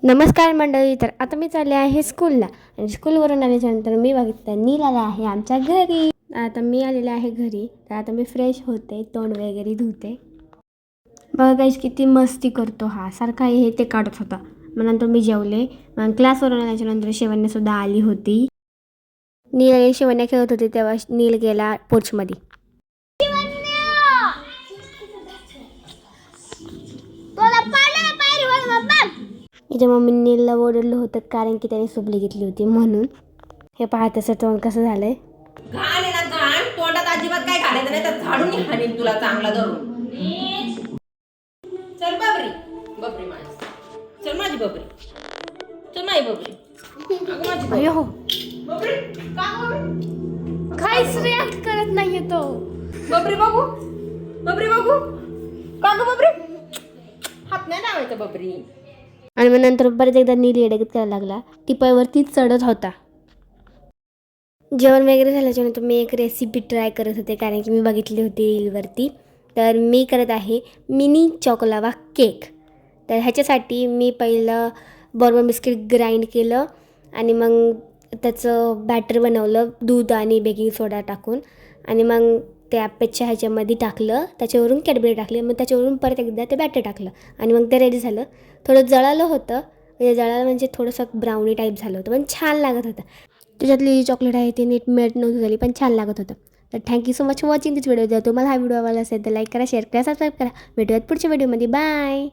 नमस्कार मंडळी. तर आता मी चालले आहे स्कूलला आणि स्कूलवरून आल्याच्यानंतर मी बघितलं नील आला आहे आमच्या घरी. आता मी आलेले आहे घरी. तर आता मी फ्रेश होते, तोंड वगैरे धुते. बघा गाईस किती मस्ती करतो हा, सारखा हे ते काढत होता. मग नंतर मी जेवले. मग क्लासवरून आल्याच्यानंतर शिवण्यासुद्धा आली होती. नील आणि शिवण्या खेळत होते तेव्हा नील गेला पोर्चमध्ये. याच्या मम्मीने नीलला ओरडलं होतं कारण की त्याने सुपली घेतली होती म्हणून. हे पहा त्याचं तोंड कसं झालंय. घाण आहे ना घाण, तोंडात अजिबात काय घालायचं नाही तर झाडून हाणीन तुला चांगला धरून. चल बाबरी, बाबरी माझी, चल माझी बाबरी, चल माझी बाबरी, अगं माझी बाबरी. अयो बाबरी का बाबरी? काहीच रिॲक्ट करत नाहीये तो. बाबरी बघू, बाबरी बघू, का गं बाबरी? हात नाही लावायचा बाबरी. आणि मग नंतर बरेच एकदा नील येडगत करायला लागला. टिपाईवरती चढत होता. जेवण वगैरे झाल्याच्यानंतर मी एक रेसिपी ट्राय करत होते कारण की मी बघितली होती रीलवरती. तर मी करत आहे मिनी चॉकोलावा केक. तर ह्याच्यासाठी मी पहिलं बॉर्बन बिस्किट ग्राइंड केलं आणि मग त्याचं बॅटर बनवलं दूध आणि बेकिंग सोडा टाकून. आणि मग त्या ॲपेच्या ह्याच्यामध्ये टाकलं, त्याच्यावरून कॅडबरी टाकले, मग त्याच्यावरून परत एकदा ते बॅटर टाकलं आणि मग ते रेडी झालं. थोडं जळालं होतं, म्हणजे जळालं म्हणजे थोडंसं ब्राउनी टाईप झालं होतं पण छान लागत होतं. त्याच्यातली जी चॉकलेट आहे ती नीट मेल्ट नव्हती झाली पण छान लागत होतं. तर thank you so much for watching this video. जर तुम्हाला हा व्हिडिओ आवडला असेल तर लाईक करा, शेअर करा, सबस्क्राईब करा. भेटूयात पुढच्या व्हिडिओमध्ये. बाय.